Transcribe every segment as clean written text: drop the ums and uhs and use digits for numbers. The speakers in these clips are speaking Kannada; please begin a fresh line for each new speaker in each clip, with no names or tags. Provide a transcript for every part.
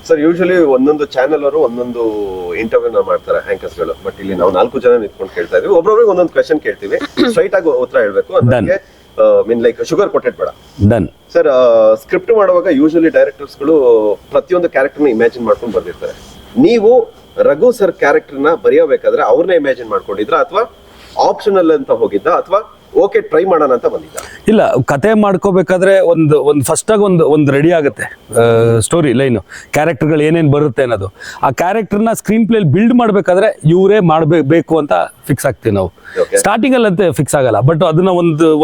ಸರ್ ಯೂಶಲಿ ಒಂದೊಂದು ಚಾನೆಲ್ ಅವರು ಒಂದೊಂದು ಇಂಟರ್ವ್ಯೂನ ಮಾಡ್ತಾರೆ ಆಂಕರ್ಸ್ ಗಳು, ಬಟ್ ಇಲ್ಲಿ ನಾವು 4 ಜನ ನಿಂತ್ಕೊಂಡು ಕೇಳ್ತಾ ಇದೀವಿ. ಒಬ್ಬೊಬ್ರಿಗೆ ಒಂದೊಂದು ಕ್ವೆಶ್ಚನ್ ಕೇಳ್ತೀವಿ, ಸ್ಟ್ರೈಟ್ ಆಗಿ ಉತ್ತರ ಹೇಳ್ಬೇಕು. ನನಗೆ ಮೀನ್ ಲೈಕ್ ಶುಗರ್ ಕೊಟೆಡ್ ಬೇಡ. Done sir. ಸ್ಕ್ರಿಪ್ಟ್ ಮಾಡುವಾಗ ಯೂಶಲಿ ಡೈರೆಕ್ಟರ್ಸ್ ಗಳು ಪ್ರತಿಯೊಂದು ಕ್ಯಾರೆಕ್ಟರ್ನ ಇಮ್ಯಾಜಿನ್ ಮಾಡ್ಕೊಂಡು ಬಂದಿರ್ತಾರೆ. ನೀವು ರಘು ಸರ್ ಕ್ಯಾರೆಕ್ಟರ್ನ ಬರೆಯಬೇಕಾದ್ರೆ ಅವ್ರನ್ನ ಇಮ್ಯಾಜಿನ್ ಮಾಡ್ಕೊಂಡಿದ್ರ ಅಥವಾ ಆಪ್ಷನಲ್ ಅಂತ ಹೋಗಿದ್ದ ಅಥವಾ ಓಕೆ ಟ್ರೈ ಮಾಡೋಣ ಅಂತ ಬಂದಿದ್ದ? ಇಲ್ಲ,
ಕತೆ ಮಾಡ್ಕೋಬೇಕಾದ್ರೆ ಒಂದು ಫಸ್ಟ್ ಆಗಿ ಒಂದು ರೆಡಿ ಆಗುತ್ತೆ ಸ್ಟೋರಿ ಲೈನು, ಕ್ಯಾರೆಕ್ಟರ್ಗಳು ಏನೇನು ಬರುತ್ತೆ ಅನ್ನೋದು. ಆ ಕ್ಯಾರೆಕ್ಟರ್ನ ಸ್ಕ್ರೀನ್ ಪ್ಲೇಲಿ ಬಿಲ್ಡ್ ಮಾಡಬೇಕಾದ್ರೆ ಇವರೇ ಮಾಡಬೇಕು ಅಂತ ಫಿಕ್ಸ್ ಆಗ್ತೀವಿ ನಾವು. ಸ್ಟಾರ್ಟಿಂಗ್ ಅಲ್ಲಿ ಅಂತ ಫಿಕ್ಸ್ ಆಗಲ್ಲ, ಬಟ್ ಅದನ್ನ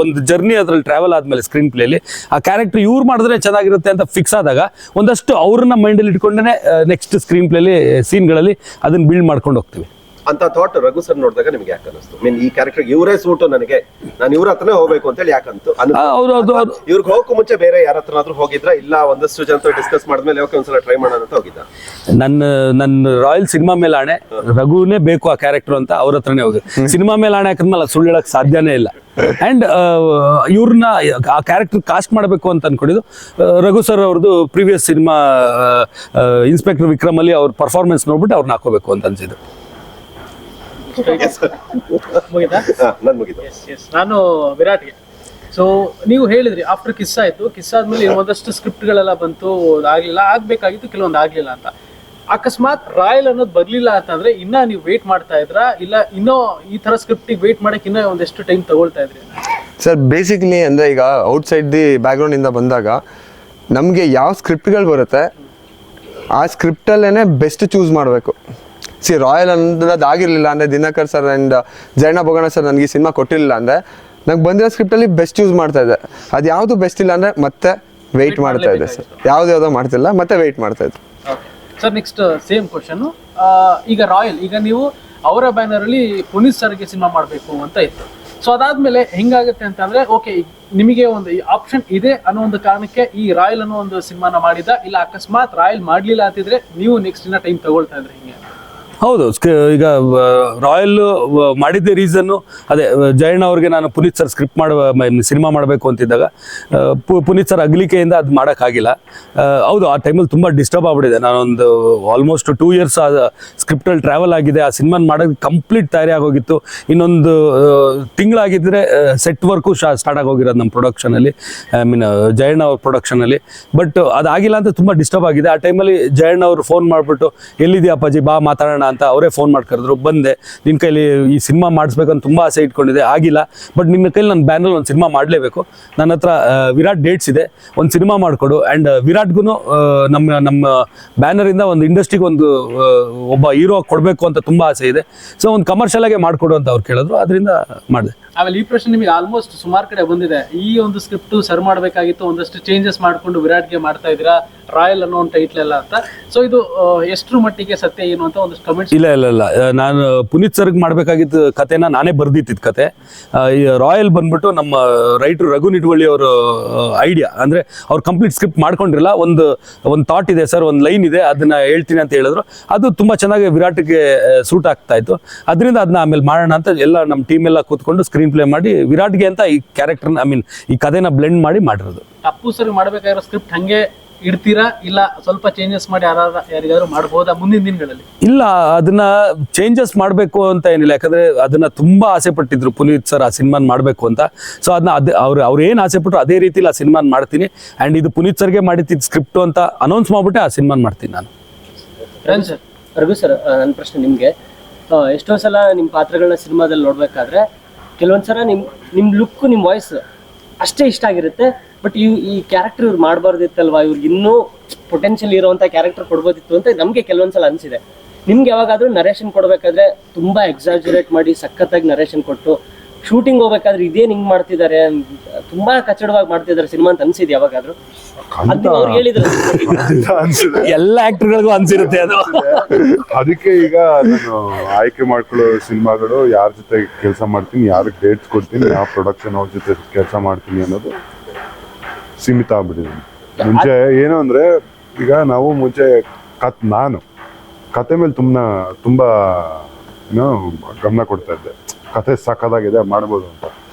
ಒಂದು ಜರ್ನಿ ಅದ್ರಲ್ಲಿ ಟ್ರಾವೆಲ್ ಆದ್ಮೇಲೆ ಸ್ಕ್ರೀನ್ ಪ್ಲೇಲಿ ಆ ಕ್ಯಾರೆಕ್ಟರ್ ಇವ್ರು ಮಾಡಿದ್ರೆ ಚೆನ್ನಾಗಿರುತ್ತೆ ಅಂತ ಫಿಕ್ಸ್ ಆದಾಗ ಒಂದಷ್ಟು ಅವ್ರನ್ನ ಮೈಂಡಲ್ಲಿ ಇಟ್ಕೊಂಡೇ ನೆಕ್ಸ್ಟ್ ಸ್ಕ್ರೀನ್ ಪ್ಲೇಲಿ ಸೀನ್ಗಳಲ್ಲಿ ಅದನ್ನ ಬಿಲ್ಡ್ ಮಾಡ್ಕೊಂಡು ಹೋಗ್ತೀವಿ.
ಅಂತ ಥಾಟ್ ರಘು ಸರ್ ನೋಡಿದಾಗ ನಿಮ್ಗೆ ಯಾಕೆ ಅನಿಸ್ತು? ಮೀನ್ ಈ ಕ್ಯಾರೆಕ್ಟರ್ ಇವರೇ ಸೂಟು, ನನಗೆ ನಾನು ಇವ್ರ ಹತ್ರನೇ ಹೋಗ್ಬೇಕು ಅಂತ ಹೇಳಿ ಯಾಕಂತ ಇವ್ರಿಗೆ ಹೋಗಕ್ಕೂ ಮುಂಚೆ ಬೇರೆ ಯಾರ ಹತ್ರನಾದ್ರೂ ಹೋಗಿದ್ರ? ಇಲ್ಲ ಒಂದಷ್ಟು ಜನ ಡಿಸ್ಕಸ್ ಮಾಡಿದ್ಮೇಲೆ ಓಕೆ ಒಂದ್ಸಲ ಟ್ರೈ ಮಾಡೋಣ ಅಂತ ಹೋಗಿದ್ದ? ನನ್ನ ರಾಯಲ್ ಸಿನಿಮಾ ಮೇಲೆ ಆಣೆ ರಘುನೇ ಬೇಕು ಆ ಕ್ಯಾರೆಕ್ಟರ್ ಅಂತ ಅವ್ರ ಹತ್ರನೇ ಹೋಗಿ ಸಿನಿಮಾ ಮೇಲೆ ಆಣೆ ಹಾಕಿದ್ಮೇಲೆ ಸುಳ್ಳು ಹೇಳಕ್ ಸಾಧ್ಯನೇ ಇಲ್ಲ. ಅಂಡ್ ಇವ್ರನ್ನ ಆ ಕ್ಯಾರೆಕ್ಟರ್ ಕಾಸ್ಟ್ ಮಾಡಬೇಕು ಅಂತ ಅನ್ಕೊಂಡಿದ್ದು ರಘು ಸರ್ ಅವ್ರದ್ದು ಪ್ರೀವಿಯಸ್ ಸಿನಿಮಾ ಇನ್ಸ್ಪೆಕ್ಟರ್ ವಿಕ್ರಮ್ ಅಲ್ಲಿ ಅವ್ರ ಪರ್ಫಾರ್ಮೆನ್ಸ್ ನೋಡ್ಬಿಟ್ಟು ಅವ್ರನ್ನ ಹಾಕೋಬೇಕು ಅಂತ ಅನ್ಸಿದ್ದು.
ನಾನು ವಿರಾಟ್ಗೆ. ಸೊ ನೀವು ಹೇಳಿದ್ರಿ ಆಫ್ಟರ್ ಕಿಸ್ ಆಯ್ತು, ಕಿಸ್ ಆದ್ಮೇಲೆ ಒಂದಷ್ಟು ಸ್ಕ್ರಿಪ್ಟ್ಗಳೆಲ್ಲ ಬಂತು, ಆಗ್ಲಿಲ್ಲ, ಆಗ್ಬೇಕಾಗಿತ್ತು, ಕೆಲವೊಂದು ಆಗ್ಲಿಲ್ಲ ಅಂತ. ಅಕಸ್ಮಾತ್ ರಾಯಲ್ ಅನ್ನೋದು ಬರ್ಲಿಲ್ಲ ಅಂತಂದ್ರೆ ಇನ್ನ ನೀವು ವೇಟ್ ಮಾಡ್ತಾ ಇದ್ರಾ, ಇಲ್ಲ ಇನ್ನೂ ಈ ತರ ಸ್ಕ್ರಿಪ್ಟಿಗೆ ವೇಟ್ ಮಾಡಕ್ಕೆ ಇನ್ನೂ ಒಂದೆಷ್ಟು ಟೈಮ್ ತಗೊಳ್ತಾ ಇದ್ರಿ?
ಸರ್ ಬೇಸಿಕ್ಲಿ ಅಂದ್ರೆ ಈಗ ಔಟ್ಸೈಡ್ ದಿ ಬ್ಯಾಕ್ಗ್ರೌಂಡ್ ಇಂದ ಬಂದಾಗ ನಮಗೆ ಯಾವ ಸ್ಕ್ರಿಪ್ಟ್ಗಳು ಬರುತ್ತೆ ಆ ಸ್ಕ್ರಿಪ್ಟಲ್ಲೇ ಬೆಸ್ಟ್ ಚೂಸ್ ಮಾಡಬೇಕು. ರಾಯಲ್ ಅನ್ನೋದು ಆಗಿರಲಿಲ್ಲ ಅಂದರೆ Dinakar sir and Jayanna Boganna sir ನನಗೆ ಈ ಸಿನಿಮಾ ಕೊಟ್ಟಿರಲಿಲ್ಲ ಅಂದರೆ ನಂಗೆ ಬಂದಿರೋ ಸ್ಕ್ರಿಪ್ಟಲ್ಲಿ ಬೆಸ್ಟ್ ಚೂಸ್ ಮಾಡ್ತಾ ಇದ್ದೆ. ಅದು ಯಾವುದು ಬೆಸ್ಟ್ ಇಲ್ಲ ಅಂದರೆ ಮತ್ತೆ ವೆಯ್ಟ್ ಮಾಡ್ತಾ ಇದ್ದೆ ಸರ್. ಯಾವುದ್ಯಾವುದೋ ಮಾಡ್ತಿಲ್ಲ, ಮತ್ತೆ ವೆಯ್ಟ್ ಮಾಡ್ತಾ ಇದ್ದೆ
ಸರ್. Next same question. ಈಗ ರಾಯಲ್, ಈಗ ನೀವು ಅವರ ಬ್ಯಾನರಲ್ಲಿ ಪುನೀತ್ ಸರ್ಗೆ ಸಿನಿಮಾ ಮಾಡಬೇಕು ಅಂತ ಇತ್ತು. ಸೊ ಅದಾದ್ಮೇಲೆ ಹೆಂಗಾಗುತ್ತೆ ಅಂತಂದ್ರೆ ಓಕೆ ನಿಮಗೆ ಒಂದು ಆಪ್ಷನ್ ಇದೆ ಅನ್ನೋ ಒಂದು ಕಾರಣಕ್ಕೆ ಈ ರಾಯಲ್ ಅನ್ನೋ ಒಂದು ಸಿನಿಮಾನ ಮಾಡಿದ, ಇಲ್ಲ ಅಕಸ್ಮಾತ್ ರಾಯಲ್ ಮಾಡಲಿಲ್ಲ ಅಂತಿದ್ರೆ ನೀವು ನೆಕ್ಸ್ಟ್ ಇನ್ನ ಟೈಮ್ ತಗೊಳ್ತಾ ಇದ್ರೆ ಹಿಂಗೆ?
ಹೌದು, ಈಗ ರಾಯಲ್ ಮಾಡಿದ್ದ ರೀಸನ್ನು ಅದೇ, ಜಯಣ್ಣ ಅವ್ರಿಗೆ ನಾನು ಪುನೀತ್ ಸರ್ ಸ್ಕ್ರಿಪ್ಟ್ ಸಿನಿಮಾ ಮಾಡಬೇಕು ಅಂತಿದ್ದಾಗ ಪುನೀತ್ ಸರ್ ಅಗಲಿಕೆಯಿಂದ ಅದು ಮಾಡೋಕ್ಕಾಗಿಲ್ಲ. ಹೌದು, ಆ ಟೈಮಲ್ಲಿ ತುಂಬ ಡಿಸ್ಟರ್ಬ್ ಆಗ್ಬಿಟ್ಟಿದೆ. ನಾನೊಂದು ಆಲ್ಮೋಸ್ಟ್ 2 years ಆ ಸ್ಕ್ರಿಪ್ಟಲ್ಲಿ ಟ್ರಾವೆಲ್ ಆಗಿದೆ. ಆ ಸಿನಿಮಾ ಮಾಡೋದು ಕಂಪ್ಲೀಟ್ ತಯಾರಿ ಆಗೋಗಿತ್ತು. ಇನ್ನೊಂದು ತಿಂಗಳಾಗಿದ್ದರೆ ಸೆಟ್ ವರ್ಕು ಸ್ಟಾರ್ಟ್ ಆಗೋಗಿರೋದು ನಮ್ಮ ಪ್ರೊಡಕ್ಷನಲ್ಲಿ, ಜಯಣ್ಣ ಅವ್ರ ಪ್ರೊಡಕ್ಷನಲ್ಲಿ. ಬಟ್ ಅದಾಗಿಲ್ಲ ಅಂತ ತುಂಬ ಡಿಸ್ಟರ್ಬ್ ಆಗಿದೆ. ಆ ಟೈಮಲ್ಲಿ ಜಯಣ್ಣ ಅವರು ಫೋನ್ ಮಾಡಿಬಿಟ್ಟು ಎಲ್ಲಿದೆಯಾ ಅಪ್ಪಾಜಿ, ಬಾ ಮಾತಾಡೋಣ ಅಂತ ಅವರೇ ಫೋನ್ ಮಾಡಿ ಕರೆದ್ರು. ಬಂದೆ, ನಿನ್ನ ಕೈಲಿ ಈ ಸಿನಿಮಾ ಮಾಡಿಸ್ಬೇಕಂತ ತುಂಬ ಆಸೆ ಇಟ್ಕೊಂಡಿದೆ, ಆಗಿಲ್ಲ, ಬಟ್ ನಿನ್ನ ಕೈಲಿ ನನ್ನ ಬ್ಯಾನರ್ ಒಂದು ಸಿನಿಮಾ ಮಾಡಲೇಬೇಕು, ನನ್ನ ಹತ್ರ ವಿರಾಟ್ ಡೇಟ್ಸ್ ಇದೆ, ಒಂದು ಸಿನಿಮಾ ಮಾಡಿಕೊಡು. ಆ್ಯಂಡ್ ವಿರಾಟ್ಗೂ ನಮ್ಮ ಬ್ಯಾನರಿಂದ ಒಂದು ಇಂಡಸ್ಟ್ರಿಗೆ ಒಬ್ಬ ಹೀರೋ ಕೊಡಬೇಕು ಅಂತ ತುಂಬ ಆಸೆ ಇದೆ. ಸೊ ಒಂದು ಕಮರ್ಷಿಯಲ್ ಆಗಿ ಮಾಡಿಕೊಡು ಅಂತ ಅವ್ರು ಕೇಳಿದ್ರು, ಅದರಿಂದ ಮಾಡಿದೆ.
ಆಮೇಲೆ ಈ ಪ್ರಶ್ನೆ ನಿಮಗೆ ಆಲ್ಮೋಸ್ಟ್ ಸುಮಾರು ಕಡೆ ಬಂದಿದೆ. ಈ ಒಂದು ಸ್ಕ್ರಿಪ್ಟ್ ಸರ್ ಮಾಡಬೇಕಾಗಿತ್ತು, ಒಂದಷ್ಟು ಚೇಂಜಸ್ ಮಾಡಿಕೊಂಡು ವಿರಾಟ್ಗೆ ಮಾಡ್ತಾ ಇದ್ದೀರಾ ರಾಯಲ್ ಅನ್ನೋ ಒಂದು ಟೈಟ್ಲ್ ಎಲ್ಲ ಅಂತ. ಸೊ ಇದು ಎಷ್ಟರ ಮಟ್ಟಿಗೆ ಸತ್ಯ ಏನು ಅಂತ ಒಂದಷ್ಟು ಕಮೆಂಟ್ಸ್?
ಇಲ್ಲ, ನಾನು ಪುನೀತ್ ಸರ್ಗೆ ಮಾಡಬೇಕಾಗಿದ್ದ ಕತೆನ ನಾನೇ ಬರ್ದಿತ್ತಿದ್ದ ಕತೆ. ಈ ರಾಯಲ್ ಬಂದ್ಬಿಟ್ಟು ನಮ್ಮ ರೈಟರ್ ರಘು ನಿಟ್ವಳ್ಳಿ ಅವರು ಐಡಿಯಾ, ಅಂದರೆ ಅವ್ರು ಕಂಪ್ಲೀಟ್ ಸ್ಕ್ರಿಪ್ಟ್ ಮಾಡ್ಕೊಂಡಿರಲ್ಲ, ಒಂದು ಥಾಟ್ ಇದೆ ಸರ್, ಒಂದು ಲೈನ್ ಇದೆ, ಅದನ್ನ ಹೇಳ್ತೀನಿ ಅಂತ ಹೇಳಿದ್ರು. ಅದು ತುಂಬ ಚೆನ್ನಾಗಿ ವಿರಾಟ್ಗೆ ಸೂಟ್ ಆಗ್ತಾ ಇತ್ತು. ಅದರಿಂದ ಅದನ್ನ ಆಮೇಲೆ ಮಾಡೋಣ ಅಂತ ಎಲ್ಲ ನಮ್ಮ ಟೀಮ್ ಎಲ್ಲ ಕೂತ್ಕೊಂಡು ಸ್ಕ್ರೀನ್ ಪ್ಲೇ ಮಾಡಿ ವಿರಾಟ್ಗೆ ಅಂತ ಈ ಕ್ಯಾರೆಕ್ಟರ್ನ ಈ ಕಥೆನ ಬ್ಲೆಂಡ್ ಮಾಡಿ ಮಾಡಿರೋದು.
ಅಪ್ಪು ಸರ್ ಮಾಡಬೇಕಾಗಿರೋ ಸ್ಕ್ರಿಪ್ಟ್ ಹಂಗೆ ಇಡ್ತೀರಾ, ಇಲ್ಲ ಸ್ವಲ್ಪ ಚೇಂಜಸ್ ಮಾಡಿ ಯಾರಿಗಾದ್ರೂ ಮಾಡ್ಬೋದಾ ಮುಂದಿನ ದಿನಗಳಲ್ಲಿ?
ಇಲ್ಲ, ಅದನ್ನ ಚೇಂಜಸ್ ಮಾಡಬೇಕು ಅಂತ ಏನಿಲ್ಲ, ಯಾಕಂದ್ರೆ ಅದನ್ನ ತುಂಬಾ ಆಸೆ ಪಟ್ಟಿದ್ರು ಪುನೀತ್ ಸರ್ ಆ ಸಿನಿಮಾನ ಮಾಡಬೇಕು ಅಂತ. ಸೊ ಅದನ್ನ ಅವ್ರು ಏನು ಆಸೆ ಪಟ್ಟರು ಅದೇ ರೀತಿಲಿ ಆ ಸಿನಿಮಾನ ಮಾಡ್ತೀನಿ. ಆ್ಯಂಡ್ ಇದು ಪುನೀತ್ ಸರ್ಗೆ ಮಾಡಿದ್ದ ಸ್ಕ್ರಿಪ್ಟು ಅಂತ ಅನೌನ್ಸ್ ಮಾಡ್ಬಿಟ್ಟೆ ಆ ಸಿನಿಮಾನ ಮಾಡ್ತೀನಿ ನಾನು.
ರಘು ಸರ್, ನನ್ನ ಪ್ರಶ್ನೆ ನಿಮಗೆ, ಎಷ್ಟೋ ಸಲ ನಿಮ್ಮ ಪಾತ್ರಗಳನ್ನ ಸಿನಿಮಾದಲ್ಲಿ ನೋಡ್ಬೇಕಾದ್ರೆ ಕೆಲವೊಂದ್ಸಲ ನಿಮ್ಮ ಲುಕ್, ನಿಮ್ಮ ವಾಯ್ಸ್ ಅಷ್ಟೇ ಇಷ್ಟ ಆಗಿರುತ್ತೆ, ಬಟ್ ಈ ಕ್ಯಾರೆಕ್ಟರ್ ಇವ್ರು ಮಾಡಬಾರ್ದಿತ್ತಲ್ವಾ, ಇವ್ರಿಗೆ ಇನ್ನೂ ಪೊಟೆನ್ಷಿಯಲ್ ಇರೋವಂಥ ಕ್ಯಾರೆಕ್ಟರ್ ಕೊಡ್ಬೋದಿತ್ತು ಅಂತ ನಮಗೆ ಕೆಲವೊಂದ್ಸಲ ಅನಿಸಿದೆ. ನಿಮ್ಗೆ ಯಾವಾಗಾದ್ರೂ ನರೇಷನ್ ಕೊಡಬೇಕಾದ್ರೆ ತುಂಬ ಎಕ್ಸಾಜುರೇಟ್ ಮಾಡಿ ಸಖತ್ತಾಗಿ ನರೇಷನ್ ಕೊಟ್ಟು ಶೂಟಿಂಗ್ ಹೋಗ್ಬೇಕಾದ್ರೆ ಇದೇನು ಹಿಂಗೆ ಮಾಡ್ತಿದ್ದಾರೆ, ತುಂಬ ಕಚ್ಚಡವಾಗಿ ಮಾಡ್ತಿದ್ದಾರೆ ಸಿನಿಮಾ ಅಂತ ಅನ್ಸಿದೆ ಯಾವಾಗಾದ್ರೂ? ಅವ್ರು ಹೇಳಿದ್ರು
ಎಲ್ಲ ಆಕ್ಟರ್ಗಳಿಗೂ ಅನ್ಸಿರುತ್ತೆ ಅದು.
ಅದಕ್ಕೆ ಈಗ ನಾನು ಆಯ್ಕೆ ಮಾಡ್ಕೊಳ್ಳೋ ಸಿನಿಮಾಗಳು ಯಾರ ಜೊತೆ ಕೆಲಸ ಮಾಡ್ತೀನಿ, ಯಾರಿಗೆ ಡೇಟ್ಸ್ ಕೊಡ್ತೀನಿ, ಯಾವ ಪ್ರೊಡಕ್ಷನ್ ಅವ್ರ ಜೊತೆ ಕೆಲಸ ಮಾಡ್ತೀನಿ ಅನ್ನೋದು ಸೀಮಿತ ಆಗ್ಬಿಟ್ಟಿದ್ದೀನಿ. ಮುಂಚೆ ಏನು ಅಂದ್ರೆ, ಈಗ ನಾವು ಮುಂಚೆ ನಾನು ಕತೆ ಮೇಲೆ ತುಂಬಾ ಏನೋ ಗಮನ ಕೊಡ್ತಾ ಇದ್ದೆ, ಕತೆ ಸಾಕಾಗಿದೆ ಮಾಡ್ಬೋದು ಅಂತ.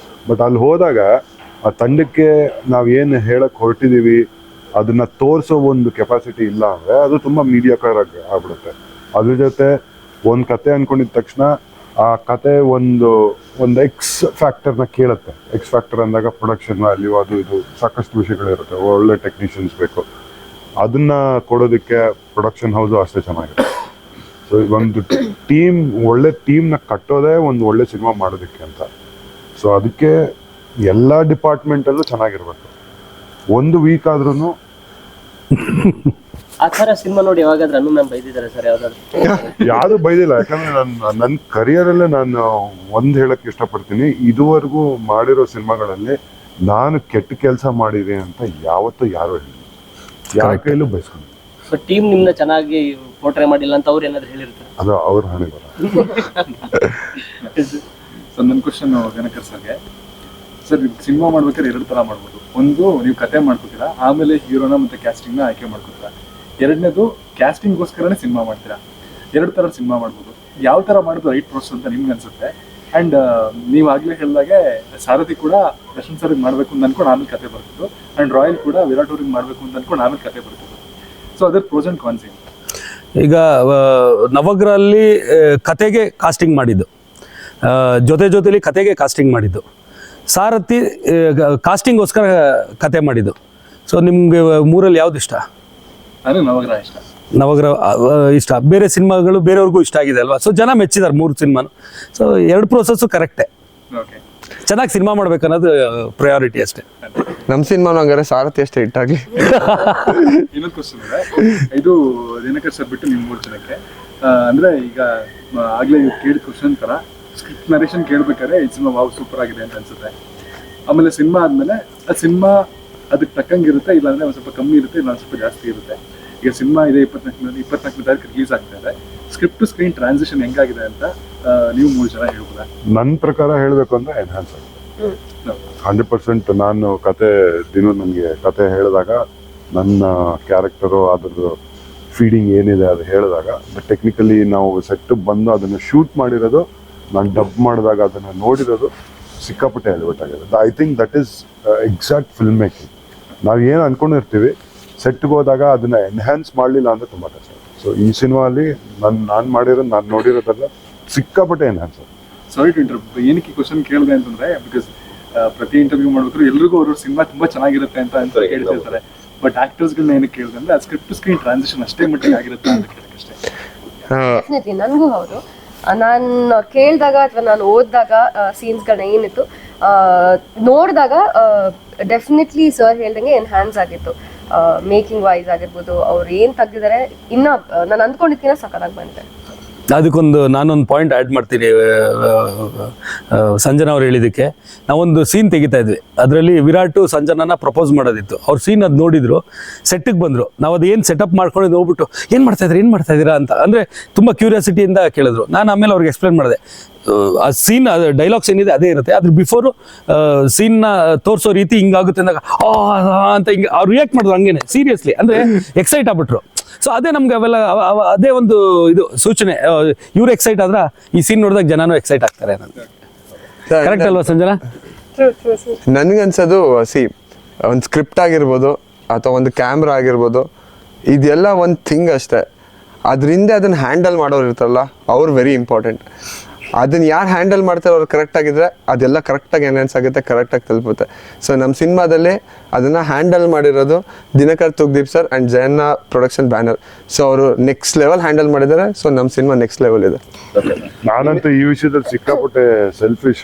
ಬಟ್ ಅಲ್ಲಿ ಹೋದಾಗ ಆ ತಂಡಕ್ಕೆ ನಾವು ಏನು ಹೇಳಕ್ ಹೊರಟಿದೀವಿ, ಅದನ್ನ ತೋರಿಸೋ ಒಂದು ಕೆಪಾಸಿಟಿ ಇಲ್ಲ ಅಂದ್ರೆ ಅದು ತುಂಬಾ ಮೀಡಿಯಾಕರ್ ಆಗಿ ಆಗ್ಬಿಡುತ್ತೆ. ಅದ್ರ ಜೊತೆ ಒಂದ್ ಕತೆ ಅನ್ಕೊಂಡಿದ ತಕ್ಷಣ ಆ ಕತೆ ಒಂದು ಎಕ್ಸ್ ಫ್ಯಾಕ್ಟರ್ನ ಕೇಳುತ್ತೆ. ಎಕ್ಸ್ ಫ್ಯಾಕ್ಟರ್ ಅಂದಾಗ ಪ್ರೊಡಕ್ಷನ್ ವ್ಯಾಲ್ಯೂ ಅದು ಇದು ಸಾಕಷ್ಟು ವಿಷಯಗಳಿರುತ್ತೆ. ಒಳ್ಳೆ ಟೆಕ್ನಿಷಿಯನ್ಸ್ ಬೇಕು, ಅದನ್ನ ಕೊಡೋದಕ್ಕೆ ಪ್ರೊಡಕ್ಷನ್ ಹೌಸು ಅಷ್ಟೇ ಚೆನ್ನಾಗಿದೆ. ಸೊ ಒಂದು ಒಳ್ಳೆ ಟೀಮ್ನ ಕಟ್ಟೋದೇ ಒಂದು ಒಳ್ಳೆ ಸಿನಿಮಾ ಮಾಡೋದಕ್ಕೆ ಅಂತ. ಸೊ ಅದಕ್ಕೆ ಎಲ್ಲ ಡಿಪಾರ್ಟ್ಮೆಂಟಲ್ಲೂ ಚೆನ್ನಾಗಿರ್ಬೇಕು. ಒಂದು ವೀಕ್ ಆದ್ರೂ
ಆ ಥರ ಸಿನಿಮಾ ನೋಡಿ ಯಾವಾಗಾದ್ರೂ ಅನ್ನು ಮ್ಯಾಮ್ ಬೈದಿದ್ದಾರೆ ಸರ್ ಯಾವ್ದಾದ್ರು?
ಯಾರು ಬೈದಿಲ್ಲ. ಯಾಕಂದ್ರೆ ನನ್ನ ಕರಿಯರಲ್ಲೇ ನಾನು ಒಂದ್ ಹೇಳಕ್ ಇಷ್ಟಪಡ್ತೀನಿ, ಇದುವರೆಗೂ ಮಾಡಿರೋ ಸಿನಿಮಾಗಳಲ್ಲಿ ನಾನು ಕೆಟ್ಟ ಕೆಲಸ ಮಾಡಿದೆ ಅಂತ ಯಾವತ್ತೂ ಯಾರು ಹೇಳಿಲ್ಲ, ಯಾರ ಕೈಲೂ ಬಯಸ್ಕೊಂಡು.
ಬಟ್ ಟೀಮ್ ನಿಮ್ನ ಚೆನ್ನಾಗಿ ಪೋರ್ಟ್ರೇ ಮಾಡಿಲ್ಲ ಅಂತ ಅವ್ರು ಏನಾದ್ರು ಹೇಳಿರ್ತಾರೆ?
ಅದು ಅವ್ರ ಹಣೆ ಬರ.
ಸರ್ ನನ್ನ ಕ್ವಶನ್ ಗಣಕರ್ ಸರ್ಗೆ. ಸರ್ ಸಿನಿಮಾ ಮಾಡ್ಬೇಕಾದ್ರೆ 2 ತರ ಮಾಡ್ಬೋದು. ಒಂದು, ನೀವು ಕತೆ ಮಾಡ್ಕೋತೀರಾ, ಆಮೇಲೆ ಹೀರೋನ ಮತ್ತೆ ಕ್ಯಾಸ್ಟಿಂಗ್ ನ ಆಯ್ಕೆ ಮಾಡ್ಕೋತೀರಾ. ಎರಡನೇದು, ಕ್ಯಾಸ್ಟಿಂಗ್ಗೋಸ್ಕರನೇ ಸಿನಿಮಾ ಮಾಡ್ತೀರಾ. 2 ತರ ಸಿನಿಮಾ ಮಾಡ್ಬೋದು. ಯಾವ ತರ ಮಾಡೋದು ರೈಟ್ ಪ್ರೋಸೆಸ್ ಅಂತ ನಿಮ್ಗೆ ಅನ್ಸುತ್ತೆ? ಅಂಡ್ ನೀವು ಆಗ್ಲೇ ಹೇಳಿದಾಗೆ ಸಾರಥಿ ಕೂಡ ದರ್ಶನ್ ಸರ್ ಮಾಡ್ಬೇಕು ಅಂತ ಅನ್ಕೊಂಡು ಆಮೇಲೆ ಕತೆ ಬರ್ತಿದ್ದು, ಅಂಡ್ ರಾಯಲ್ ಕೂಡ ವಿರಾಟ್ ಅವ್ರಿಗೆ ಮಾಡ್ಬೇಕು ಅಂತ ಅನ್ಕೊಂಡು ಆಮೇಲೆ ಕತೆ ಬರ್ತಿದ್ದು. ಸೊ ಅದ್ರ ಪ್ರೋಸ್ ಅಂಡ್ ಕಾನ್ಸ್ ಏನು?
ಈಗ ನವಗ್ರಹಲ್ಲಿ ಕತೆಗೆ ಕಾಸ್ಟಿಂಗ್ ಮಾಡಿದ್ದು, ಜೊತೆಲಿ ಕತೆಗೆ ಕಾಸ್ಟಿಂಗ್ ಮಾಡಿದ್ದು. ಸಾರಥಿ ಕಾಸ್ಟಿಂಗ್ಗೋಸ್ಕರ ಕತೆ ಮಾಡಿದ್ದು. ಸೊ ನಿಮ್ಗೆ 3ರಲ್ಲಿ ಯಾವ್ದು ಇಷ್ಟ?
ನನಗೆ ನವಗ್ರಹ ಇಷ್ಟ.
ನವಗ್ರಹ ಇಷ್ಟ. ಬೇರೆ ಸಿನಿಮಾಗಳು ಬೇರೆಯವ್ರಿಗೂ ಇಷ್ಟ ಆಗಿದೆ ಅಲ್ವಾ? ಸೊ ಜನ ಮೆಚ್ಚಿದ್ದಾರೆ 3 ಸಿನಿಮಾನು. ಸೊ 2 ಪ್ರೋಸೆಸ್ಸು ಕರೆಕ್ಟೇ.
ಓಕೆ,
ಚೆನ್ನಾಗಿ ಸಿನಿಮಾ ಮಾಡ್ಬೇಕನ್ನೋದು ಪ್ರಯಾರಿಟಿ ಅಷ್ಟೇ.
ನಮ್ಮ ಸಿನಿಮಾನು ಹಂಗಾರೆ ಸಾರಥಿ ಅಷ್ಟೇ ಹಿಟ್ಟಾಗ್ಲಿ.
ಇನ್ನೊಂದು ಕ್ವಶನ್ ಇದೆ, ಇದು ದಿನಕರ್ ಸರ್ ಬಿಟ್ಟು ನಿಮ್ಮ 3 ಜನಕ್ಕೆ ಅಂದ್ರೆ ಈಗ ಆಗ್ಲೇ ಕೇಳಿದ ಕ್ವಶನ್ ತರ ಸ್ಕ್ರಿಪ್ಟ್ ನರೇಷನ್ ಕೇಳ್ಬೇಕಾದ್ರೆ ಈ ಸಿನಿಮಾ ವಾವ್ ಸೂಪರ್ ಆಗಿದೆ ಅಂತ ಅನ್ಸುತ್ತೆ. ಆಮೇಲೆ ಸಿನಿಮಾ ಆದ್ಮೇಲೆ ಆ ಸಿನಿಮಾ ಅದಕ್ಕೆ ತಕ್ಕಂಗಿರುತ್ತೆ, ಇಲ್ಲಾಂದ್ರೆ ಒಂದು ಸ್ವಲ್ಪ ಕಮ್ಮಿ ಇರುತ್ತೆ, ಇಲ್ಲ ಒಂದು ಸ್ವಲ್ಪ ಜಾಸ್ತಿ ಇರುತ್ತೆ. ಈಗ ಸಿನಿಮಾ ಇದೆ 24ನೇ ತಾರೀಕು ರಿಲೀಸ್ ಆಗ್ತಾ ಇದೆ. ಸ್ಕ್ರಿಪ್ಟ್ ಟು ಸ್ಕ್ರೀನ್ ಟ್ರಾನ್ಸಿಷನ್ ಹೆಂಗಾಗಿದೆ ಅಂತ ನೀವು 3 ಜನ ಹೇಳ್ಬೋದಾ?
ನನ್ನ ಪ್ರಕಾರ ಹೇಳಬೇಕು ಅಂದ್ರೆ ಎನ್ಹಾನ್ಸ್ ಆಗಿದೆ 100%. ನಾನು ನನಗೆ ಕತೆ ಹೇಳಿದಾಗ ನನ್ನ ಕ್ಯಾರೆಕ್ಟರು ಅದ್ರದ್ದು ಫೀಡಿಂಗ್ ಏನಿದೆ ಅದು ಹೇಳಿದಾಗ, ಟೆಕ್ನಿಕಲಿ ನಾವು ಸೆಟ್ ಬಂದು ಅದನ್ನು ಶೂಟ್ ಮಾಡಿರೋದು, ನಾನು ಡಬ್ ಮಾಡಿದಾಗ ಅದನ್ನು ನೋಡಿರೋದು ಸಿಕ್ಕಾಪಟ್ಟೆ ಎಲಿವೇಟ್ ಆಗಿದೆ. I think that is exact film making. ನಾವು ಏನು ಅನ್ಕೊಂಡಿರ್ತೀವಿ ಸೆಟ್ಗೆ ಹೋದಾಗ ಅದನ್ನ ಎನ್ಹ್ಯಾನ್ಸ್ ಮಾಡಲಿಲ್ಲ ಅಂದ್ರೆ ತುಂಬ ಕಷ್ಟ. ಸೊ ಈ ಸಿನಿಮಾಲಿ ನಾನು ನೋಡಿರೋದೆಲ್ಲ ಸಿಕ್ಕಾಪಟ್ಟೆ ಎನ್ಹ್ಯಾನ್ಸ್.
ಸಾರಿ ಟು ಇಂಟರ್ವ್ಯೂ, ಏನಕ್ಕೆ ಕ್ವಶನ್ ಕೇಳಿದೆ ಅಂತಂದ್ರೆ, ಬಿಕಾಸ್ ಪ್ರತಿ ಇಂಟರ್ವ್ಯೂ ಮಾಡ್ಬೇಕಾದ್ರೆ ಎಲ್ರಿಗೂ ಅವ್ರ ಸಿನಿಮಾ ತುಂಬಾ ಚೆನ್ನಾಗಿರುತ್ತೆ ಅಂತ ಹೇಳ್ತಿರ್ತಾರೆ. ಬಟ್ ಆಕ್ಟರ್ಸ್ಗಳನ್ನ ಏನಕ್ಕೆ ಕೇಳಿದೆ ಅಂದ್ರೆ ಅದು ಸ್ಕ್ರಿಪ್ಟ್ ಟು ಸ್ಕ್ರೀನ್ ಟ್ರಾನ್ಸಿಷನ್ ಅಷ್ಟೇ ಮಟ್ಟಿಗೆ ಆಗಿರುತ್ತೆ ಅಂತ ಕೇಳಕ್ಕಷ್ಟೇ.
ಡೆಫಿನೆಟ್ಲಿ ನನಗೂ ಹೌದು. ನಾನು ಕೇಳಿದಾಗ ಅಥವಾ ನಾನು ಓದಿದಾಗ ಸೀನ್ಸ್ಗಳನ್ನ ಏನಿತ್ತು ನೋಡಿದಾಗ ಡೆಫಿನೆಟ್ಲಿ ಸರ್ ಹೇಳ್ದಂಗೆ ಎನ್ಹ್ಯಾನ್ಸ್ ಆಗಿತ್ತು. ಮೇಕಿಂಗ್ ವೈಸ್ ಆಗಿರ್ಬೋದು, ಅವ್ರು ಏನು ತೆಗ್ದಿದ್ದಾರೆ ಇನ್ನ ನಾನು ಅಂದ್ಕೊಂಡಿದ್ಕಿನ್ನ ಸಖತ್ತಾಗಿ ಬಂದಿದೆ.
ಅದಕ್ಕೊಂದು ನಾನೊಂದು ಪಾಯಿಂಟ್ ಆ್ಯಡ್ ಮಾಡ್ತೀನಿ. ಸಂಜನಾ ಅವ್ರು ಹೇಳಿದ್ದಕ್ಕೆ ನಾವೊಂದು ಸೀನ್ ತೆಗಿತಾ ಇದ್ವಿ, ಅದರಲ್ಲಿ ವಿರಾಟು ಸಂಜನನ ಪ್ರಪೋಸ್ ಮಾಡೋದಿತ್ತು. ಅವ್ರ ಸೀನ್ ಅದು ನೋಡಿದ್ರು, ಸೆಟ್ಟಿಗೆ ಬಂದರು. ನಾವು ಅದು ಏನು ಸೆಟಪ್ ಮಾಡ್ಕೊಂಡು ನೋಡ್ಬಿಟ್ಟು ಏನು ಮಾಡ್ತಾ ಇದ್ದೀರಾ ಅಂತ ಅಂದರೆ ತುಂಬ ಕ್ಯೂರಿಯಾಸಿಟಿಯಿಂದ ಕೇಳಿದ್ರು. ನಾನು ಆಮೇಲೆ ಅವ್ರಿಗೆ ಎಕ್ಸ್ಪ್ಲೇನ್ ಮಾಡಿದೆ, ಆ ಸೀನ್ ಡೈಲಾಗ್ಸ್ ಏನಿದೆ ಅದೇ ಇರುತ್ತೆ, ಅದ್ರ ಬಿಫೋರು ಸೀನ್ನ ತೋರಿಸೋ ರೀತಿ ಹಿಂಗಾಗುತ್ತೆ ಅಂದಾಗ ಅಂತ ಹಿಂಗೆ ಅವ್ರು ರಿಯಾಕ್ಟ್ ಮಾಡಿದ್ರು ಹಂಗೇನೆ ಸೀರಿಯಸ್ಲಿ, ಅಂದರೆ ಎಕ್ಸೈಟ್ ಆಗ್ಬಿಟ್ರು. ಸೊ ಅದೇ ನಮ್ಗೆ ಅವೆಲ್ಲ ಅದೇ ಒಂದು ಇದು ಸೂಚನೆ, ಇವ್ರು ಎಕ್ಸೈಟ್ ಆದ್ರೆ ಈ ಸೀನ್ ನೋಡಿದಾಗ ಜನನೂ ಎಕ್ಸೈಟ್ ಆಗ್ತಾರೆ ಅನ್ನೋದು. ಕರೆಕ್ಟ್ ಅಲ್ವಾ ಸಂಜನಾ?
ನನಗನ್ಸೋದು ಒಂದು ಸ್ಕ್ರಿಪ್ಟ್ ಆಗಿರ್ಬೋದು ಅಥವಾ ಒಂದು ಕ್ಯಾಮ್ರಾ ಆಗಿರ್ಬೋದು, ಇದೆಲ್ಲ ಒಂದು ಥಿಂಗ್ ಅಷ್ಟೇ. ಅದರಿಂದ ಅದನ್ನು ಹ್ಯಾಂಡಲ್ ಮಾಡೋರು ಇರ್ತಾರಲ್ಲ, ಅವ್ರು ವೆರಿ ಇಂಪಾರ್ಟೆಂಟ್. ಅದನ್ನ ಯಾರು ಹ್ಯಾಂಡಲ್ ಮಾಡ್ತಾರೆ ಅವ್ರು ಕರೆಕ್ಟ್ ಆಗಿದ್ರೆ ಅದೆಲ್ಲ ಕರೆಕ್ಟಾಗಿ ಎನ್ಹಾನ್ಸ್ ಆಗುತ್ತೆ, ಕರೆಕ್ಟಾಗಿ ತಲುಪುತ್ತೆ. ಸೊ ನಮ್ಮ ಸಿನಿಮಾದಲ್ಲಿ ಅದನ್ನು ಹ್ಯಾಂಡಲ್ ಮಾಡಿರೋದು Dinakar Thoogudeep sir and Jayanna production banner. So ಅವರು ನೆಕ್ಸ್ಟ್ ಲೆವೆಲ್ ಹ್ಯಾಂಡಲ್ ಮಾಡಿದ್ದಾರೆ. ಸೊ ನಮ್ಮ ಸಿನಿಮಾ ನೆಕ್ಸ್ಟ್ ಲೆವೆಲ್ ಇದೆ.
ನಾನಂತೂ ಈ ವಿಷಯದಲ್ಲಿ ಸಿಕ್ಕಾಪಟ್ಟೆ ಸೆಲ್ಫಿಶ್.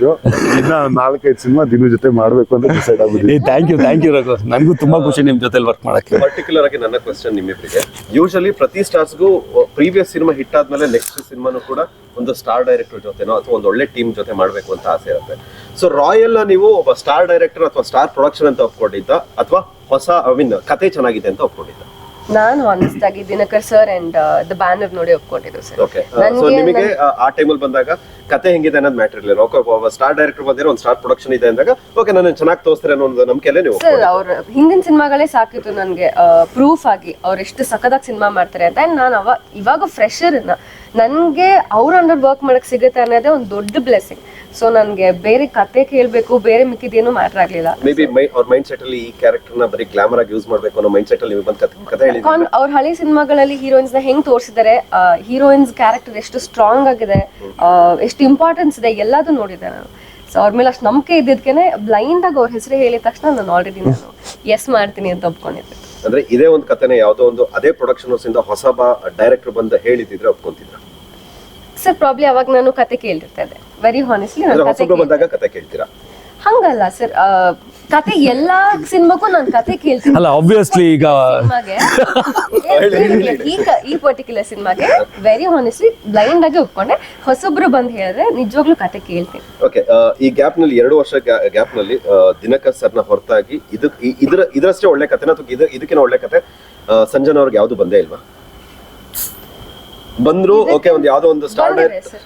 ಇನ್ನ 4-5 ಸಿನಿಮಾ ದಿನ ಜೊತೆ ಮಾಡ್ಬೇಕು ಅಂತ ಡಿಸೈಡ್ ಆಗ್ಬಿಟ್ಟಿದೆ.
ಥ್ಯಾಂಕ್ ಯು ರಘು, ನನಗೂ ತುಂಬಾ ಖುಷಿ ನಿಮ್ಮ ಜೊತೆ ವರ್ಕ್ ಮಾಡಕ್ಕೆ.
ಪರ್ಟಿಕ್ಯುಲರ್ ಆಗಿ ನನ್ನ ಕ್ವೆಶ್ಚನ್ ನಿಮ್ಮಿಬ್ಬರಿಗೆ, ಯೂಶಲಿ ಪ್ರತಿ ಸ್ಟಾರ್ಸ್ಗೂ ಪ್ರೀವಿಯಸ್ ಸಿನಿಮಾ ಹಿಟ್ ಆದ್ಮೇಲೆ ನೆಕ್ಸ್ಟ್ ಸಿನಿಮಾನು ಕೂಡ ಒಂದು ಸ್ಟಾರ್ ಡೈರೆಕ್ಟರ್ ಜೊತೆನೋ ಅಥವಾ ಒಂದು ಒಳ್ಳೆ ಟೀಮ್ ಜೊತೆ ಮಾಡ್ಬೇಕು ಅಂತ ಆಸೆ ಇರುತ್ತೆ. ಸೊ ರಾಯಲ್ ನೀವು ಒಬ್ಬ ಸ್ಟಾರ್ ಡೈರೆಕ್ಟರ್ ಅಥವಾ ಸ್ಟಾರ್ ಪ್ರೊಡಕ್ಷನ್ ಅಂತ ಒಪ್ಕೊಂಡಿದ್ದ ಅಥವಾ ಹೊಸ ಕತೆ ಚೆನ್ನಾಗಿದೆ ಅಂತ ಒಪ್ಕೊಂಡಿದ್ದ?
ನಾನು ಆನೆಸ್ಟ್ ಆಗಿ Dinakar sir and the banner ನೋಡಿ ಒಪ್ಕೊಂಡಿದ್ದು ಸರ್.
ಓಕೆ, ಸೊ ನಿಮಗೆ ಆ ಟೈಮಲ್ಲಿ ಬಂದಾಗ ಕತೆ ಹೆಂಗಿದೆ ಅನ್ನೋದು ಮ್ಯಾಟರ್ ಇರಲಿಲ್ಲ. ಓಕೆ, ಸ್ಟಾರ್ ಡೈರೆಕ್ಟರ್ ಬಂದಿರೋ ಒಂದು ಸ್ಟಾರ್ ಪ್ರೊಡಕ್ಷನ್ ಇದೆ ಅಂದಾಗ ಓಕೆ ನಾನು ಚೆನ್ನಾಗಿ ತೋರಿಸ್ತಾರೆ ಅನ್ನೋ ಒಂದು ನಂಬಿಕೆಯಲ್ಲೇ ನೀವು
ಸರ್ ಅವ್ರ ಹಿಂದಿನ ಸಿನಿಮಾಗಳೇ ಸಾಕಿತ್ತು ನನಗೆ ಪ್ರೂಫ್ ಆಗಿ ಅವ್ರು ಎಷ್ಟು ಸಖತ್ತಾಗಿ ಸಿನಿಮಾ ಮಾಡ್ತಾರೆ ಅಂತ. ನಾನು ಇವಾಗ ಫ್ರೆಶರ್ ನನಗೆ ಅವ್ರ ಅಂಡರ್ ವರ್ಕ್ ಮಾಡಕ್ ಸಿಗುತ್ತೆ ಅನ್ನೋದೇ ಒಂದು ದೊಡ್ಡ ಬ್ಲೆಸ್ಸಿಂಗ್. ಸೊ ನನಗೆ ಬೇರೆ ಕತೆ ಕೇಳಬೇಕು, ಬೇರೆ ಮಿಕ್ಕಿದೇನು ಮ್ಯಾಟರ್ ಆಗಲಿಲ್ಲ.
ಮೇ ಬಿ ಅವ್ರ ಮೈಂಡ್ ಸೆಟ್ ಅಲ್ಲಿ ಈ ಕ್ಯಾರೆಕ್ಟರ್ ನ ಬರೀ ಗ್ಲಾಮರ್ ಆಗಿ ಯೂಸ್ ಮಾಡಬೇಕು ಅನ್ನೋ ಮೈಂಡ್ ಸೆಟ್ ಅಲ್ಲಿ ನೀವು ಬಂದು ಕತೆ ಹೇಳಿ.
ಅವ್ರ ಹಳೆ ಸಿನಿಮಾಗಳಲ್ಲಿ ಹೀರೋಯಿನ್ಸ್ ನ ಹೆಂಗ್ ತೋರಿಸಿದ್ದಾರೆ, ಹೀರೋಯಿನ್ಸ್ ಕ್ಯಾರೆಕ್ಟರ್ ಎಷ್ಟು ಸ್ಟ್ರಾಂಗ್ ಆಗಿದೆ, ಎಷ್ಟು ಇಂಪಾರ್ಟೆನ್ಸ್ ಇದೆ, ಎಲ್ಲದೂ ನೋಡಿದೆ ನಾನು. ಸೊ ಅವ್ರ ಮೇಲೆ ಅಷ್ಟು ನಂಬಿಕೆ ಇದ್ದಿದ್ಕೇನೆ ಬ್ಲೈಂಡ್ ಆಗಿ ಅವ್ರ ಹೆಸರು ಹೇಳಿದ ತಕ್ಷಣ ನಾನು ಆಲ್ರೆಡಿ ನಾನು ಎಸ್ ಮಾಡ್ತೀನಿ ಅಂತ ಒಪ್ಕೊಂಡಿದ್ದೆ.
ಅಂದ್ರೆ ಇದೇ ಒಂದು ಕಥೆನ ಯಾವುದೋ ಒಂದು ಅದೇ ಪ್ರೊಡಕ್ಷನ್ ಹೌಸ್ ಇಂದ ಹೊಸಬ ಡೈರೆಕ್ಟರ್ ಬಂದು ಹೇಳಿದ್ರೆ ಒಪ್ಕೊಂತಿದ್ರ?
ಸರ್ ಪ್ರಾಬ್ಲಿ ಅವಾಗ ನಾನು ಕತೆ ಕೇಳಿರ್ತಿದ್ದೆ. ವೆರಿ ಹಾನೆಸ್ಟ್ಲಿ ನಾನು ಕತೆ
ಹೊಸಬ್ರು ಬಂದಾಗ ಕತೆ ಕೇಳ್ತೀರಾ?
ಹಂಗಲ್ಲ ಸರ್, ಕತೆ ಎಲ್ಲಾ ಸಿನಿಮಾಕ್ಕೂ ನಾನು ಕತೆ ಕೇಳ್ತೀನಿ.
ಅಲ್ಲ ಆಬ್ವಿಯಸ್ಲಿ ಈಗ
ಈ ಪರ್ಟಿಕ್ಯುಲರ್ ಸಿನಿಮಾಗೆ ವೆರಿ ಹಾನೆಸ್ಟ್ಲಿ ಬ್ಲೈಂಡ್ ಆಗಿ ಒಪ್ಕೊಂಡೆ. ಹೊಸೊಬ್ರು ಬಂದು ಹೇಳಿದ್ರೆ ನಿಜವಾಗ್ಲೂ ಕತೆ ಕೇಳ್ತೀನಿ.
ಓಕೆ, ಈ ಗ್ಯಾಪ್ ನಲ್ಲಿ 2 ವರ್ಷ ಗ್ಯಾಪ್ ನಲ್ಲಿ ದಿನಕರ್ ಸರ್ನ ಹೊರತಾಗಿ ಇದರಷ್ಟೇ ಒಳ್ಳೆ ಕಥೆನ ಅಥವಾ ಇದಕ್ಕಿಂತ ಒಳ್ಳೆ ಕತೆ ಸಂಜನಾ ಅವ್ರಿಗೆ ಯಾವ್ದು ಬಂದೇ ಇಲ್ವಾ? ಬಂದ್ರು ಓಕೆ, ಒಂದು ಯಾವ್ದೋ ಒಂದು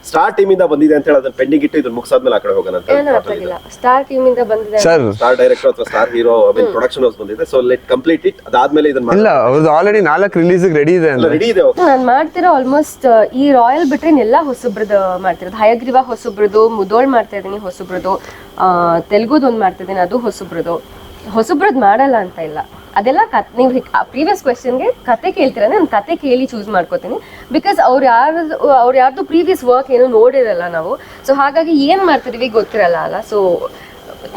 ಸ್ಟಾರ್ ಟೀಮ್ ಇಂದ ಬಂದಿದೆ ಅಂತ ಹೇಳಿ ಅದನ್ನ ಪೆಂಡಿಂಗ್ ಇಟ್ಟು ಇದನ್ನ ಮುಗಿಸಾದ್ಮೇಲೆ ಆ ಕಡೆ ಹೋಗೋಣ ಅಂತ.
ಏನೂ ಅರ್ಥ ಆಗಿಲ್ಲ. ಸ್ಟಾರ್ ಟೀಮ್ ಇಂದ ಬಂದಿದೆ
ಸರ್,
ಸ್ಟಾರ್ ಡೈರೆಕ್ಟರ್ ಅಥವಾ ಸ್ಟಾರ್ ಹೀರೋ ಪ್ರೊಡಕ್ಷನ್ ಹೌಸ್ ಬಂದಿದೆ. So let complete it. ಅದಾದ್ಮೇಲೆ ಇದನ್ನ
ಇಲ್ಲ, ಅವ್ರದ್ದು ಆಲ್ರೆಡಿ 4 ರಿಲೀಸ್ ರೆಡಿ ಇದೆ.
ರೆಡಿ ಇದೆ.
ನಾನು ಮಾಡ್ತಿರೋ ಆಲ್ಮೋಸ್ಟ್ ಈ ರಾಯಲ್ ಬಿಟ್ರೆ ಎಲ್ಲ ಹೊಸಬ್ರದ್ದು ಮಾಡ್ತಿರೋದು. ಹಯಗ್ರೀವ ಹೊಸಬ್ರದ್ದು, ಮುದೋಳ್ ಮಾಡ್ತಾ ಇದೀನಿ ಹೊಸಬ್ರದ್ದು, ತೆಲುಗುದು ಒಂದು ಮಾಡ್ತಾ ಇದೀನಿ, ಅದು ಹೊಸಬ್ರದ್ದು. ಹೊಸಬ್ರದ್ದು ಮಾಡಲ್ಲ ಅಂತ ಇಲ್ಲ, ಅದೆಲ್ಲ ನೀವು ಪ್ರೀವಿಯಸ್ ಕ್ವೆಶ್ಚನ್ಗೆ ಕತೆ ಕೇಳ್ತೀರ, ನಾನು ಕತೆ ಕೇಳಿ ಚೂಸ್ ಮಾಡ್ಕೋತೀನಿ. ಬಿಕಾಸ್ ಅವ್ರು ಯಾರ್ದು ಪ್ರೀವಿಯಸ್ ವರ್ಕ್ ಏನು ನೋಡಿರಲ್ಲ ನಾವು. ಸೊ ಹಾಗಾಗಿ ಏನು ಮಾಡ್ತಿದೀವಿ ಗೊತ್ತಿರಲ್ಲ ಅಲ್ಲ. ಸೊ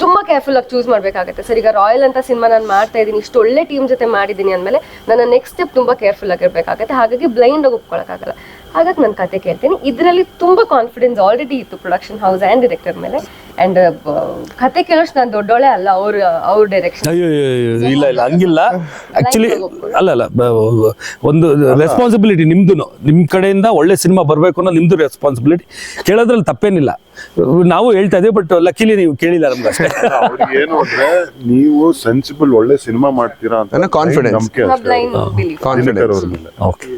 ತುಂಬ ಕೇರ್ಫುಲ್ ಆಗಿ ಚೂಸ್ ಮಾಡಬೇಕಾಗುತ್ತೆ. ಸರ್ ಈಗ ರಾಯಲ್ ಅಂತ ಸಿನಿಮಾ ನಾನು ಮಾಡ್ತಾ ಇದ್ದೀನಿ, ಇಷ್ಟು ಒಳ್ಳೆ ಟೀಮ್ ಜೊತೆ ಮಾಡಿದ್ದೀನಿ ಅಂದಮೇಲೆ ನನ್ನ ನೆಕ್ಸ್ಟ್ ಸ್ಟೆಪ್ ತುಂಬ ಕೇರ್ಫುಲ್ ಆಗಿರಬೇಕಾಗುತ್ತೆ. ಹಾಗಾಗಿ ಬ್ಲೈಂಡ್ ಆಗಿ ಒಪ್ಕೊಳ್ಳೋಕ್ಕಾಗಲ್ಲ. ಹಾಗಾಗಿ ನಾನು ಕತೆ ಕೇಳ್ತೀನಿ. ಇದರಲ್ಲಿ ತುಂಬ ಕಾನ್ಫಿಡೆನ್ಸ್ ಆಲ್ರೆಡಿ ಇತ್ತು ಪ್ರೊಡಕ್ಷನ್ ಹೌಸ್ ಆ್ಯಂಡ್ ಡೈರೆಕ್ಟರ್ ಮೇಲೆ. ಆ್ಯಂಡ್ ಕತೆ ಕೇಳೋಷ್ಟು ನಾನು ದೊಡ್ಡೋಳೆ ಅಲ್ಲ, ಅವ್ರ ಡೈರೆಕ್ಷನ್.
ಅಯ್ಯೋ ಇಲ್ಲ ಹಂಗಿಲ್ಲ. ಆಕ್ಚುಲಿ ಅಲ್ಲ ಒಂದು ರೆಸ್ಪಾನ್ಸಿಬಿಲಿಟಿ ನಿಮ್ದು, ನಿಮ್ಮ ಕಡೆಯಿಂದ ಒಳ್ಳೆ ಸಿನಿಮಾ ಬರಬೇಕು ಅನ್ನೋ ನಿಮ್ದು ರೆಸ್ಪಾನ್ಸಿಬಿಲಿಟಿ. ಕೇಳೋದ್ರಲ್ಲಿ ತಪ್ಪೇನಿಲ್ಲ, ನಾವು ಹೇಳ್ತಾ ಇದ್ದೀವಿ. ಬಟ್ ಲಕ್ಕಿಲಿ ನೀವು ಕೇಳಿಲ್ಲ ನಮ್ಗೆ ಅಷ್ಟೇ.
ಅವ್ರಿಗೆ ಏನು ಅಂದ್ರೆ ನೀವು ಸೆನ್ಸಿಬಲ್ ಒಳ್ಳೆ ಸಿನಿಮಾ ಮಾಡ್ತೀರಾ ಅಂತ
ಕಾನ್ಫಿಡೆನ್ಸ್,
ನಂಬಿಕೆ
ಕಾನ್ಫಿಡೆನ್ಸ್.
ಓಕೆ,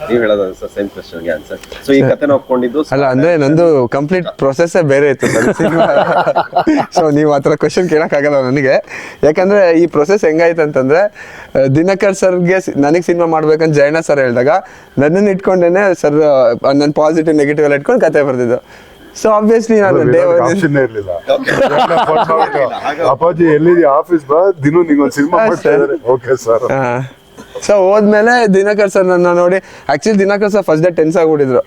ನೀವು ಹೇಳೋದು ಸೇಮ್ ಕ್ವೆಶ್ಚನ್ಗೆ ಆನ್ಸರ್. ಸೊ ಈ ಕಥೆನ ಒಪ್ಕೊಂಡಿದ್ದು
ಅಲ್ಲ ಅಂದ್ರೆ ನಂದು ಕಂಪ್ಲೀಟ್ ಪ್ರೊಸೆಸ್ ಬೇರೆ ಇತ್ತು ಸಿನಿಮಾ. ಸೊ ನೀವು ಆ ಥರ ಕ್ವೆಶನ್ ಕೇಳೋಕ್ಕಾಗಲ್ಲ ನನಗೆ. ಯಾಕಂದ್ರೆ ಈ ಪ್ರೊಸೆಸ್ ಹೆಂಗಾಯ್ತು ಅಂತಂದ್ರೆ, ದಿನಕರ್ ಸರ್ಗೆ ನನಗೆ ಸಿನಿಮಾ ಮಾಡ್ಬೇಕಂತ ಜಯಣ್ಣ ಸರ್ ಹೇಳಿದಾಗ ನನ್ನನ್ನು ಇಟ್ಕೊಂಡೇನೆ ಸರ್ ನನ್ನ ಪಾಸಿಟಿವ್ ನೆಗೆಟಿವ್ ಎಲ್ಲ ಇಟ್ಕೊಂಡು ಕತೆ ಬರ್ತಿದ್ದು. ಸೊ ಆಬ್ವಿಯಸ್ಲಿ ನಾನು
ಆಪ್ಷನ್ ಇರ್ಲಿಲ್ಲ. ಅಪ್ಪಾಜಿ ಎಲ್ಲಿದೆ ಆಫೀಸ್ ಬಾ, ದಿನ ನಿಂಗೊಂದು ಸಿನಿಮಾ ಮಾಡ್ತಾ ಇದ್ದಾರೆ. Okay sir.
ಸೊ ಹೋದ್ಮೇಲೆ ದಿನಕರ್ ಸರ್ ನನ್ನ ನೋಡಿ, actually Dinakar sir first day tense ಆಗ್ಬಿಟ್ಟಿದ್ರು.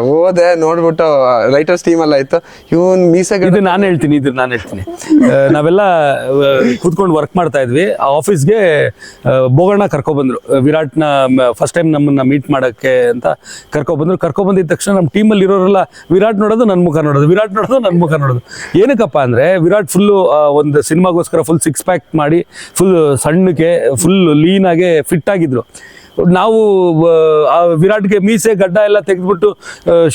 ಹೋದೆ, ನೋಡ್ಬಿಟ್ಟು ರೈಟರ್ಸ್ ಟೀಮ್ ಎಲ್ಲ ಇತ್ತು, ಇವನ್ ಮೀಸೆಗೆ
ಇದು ನಾನು ಹೇಳ್ತೀನಿ. ನಾವೆಲ್ಲ ಕೂತ್ಕೊಂಡು ವರ್ಕ್ ಮಾಡ್ತಾ ಇದ್ವಿ. ಆ ಆಫೀಸ್ಗೆ ಬೋಗಣ್ಣ ಕರ್ಕೊಬಂದ್ರು. ವಿರಾಟ್ನ ಫಸ್ಟ್ ಟೈಮ್ ನಮ್ಮನ್ನ ಮೀಟ್ ಮಾಡೋಕ್ಕೆ ಅಂತ ಕರ್ಕೊಬಂದಿದ ತಕ್ಷಣ ನಮ್ಮ ಟೀಮಲ್ಲಿ ಇರೋರೆಲ್ಲ ವಿರಾಟ್ ನೋಡೋದು ನನ್ನ ಮುಖ ನೋಡೋದು, ವಿರಾಟ್ ನೋಡೋದು ನನ್ನ ಮುಖ ನೋಡೋದು. ಏನಕ್ಕಪ್ಪ ಅಂದರೆ ವಿರಾಟ್ ಫುಲ್ಲು ಒಂದು ಸಿನಿಮಾಗೋಸ್ಕರ ಫುಲ್ 6 ಪ್ಯಾಕ್ ಮಾಡಿ ಫುಲ್ ಸಣ್ಣಕ್ಕೆ ಫುಲ್ ಲೀನಾಗೆ ಫಿಟ್ ಆಗಿದ್ರು. ನಾವು ಆ ವಿರಾಟ್ಗೆ ಮೀಸೆ ಗಡ್ಡ ಎಲ್ಲ ತೆಗೆದ್ಬಿಟ್ಟು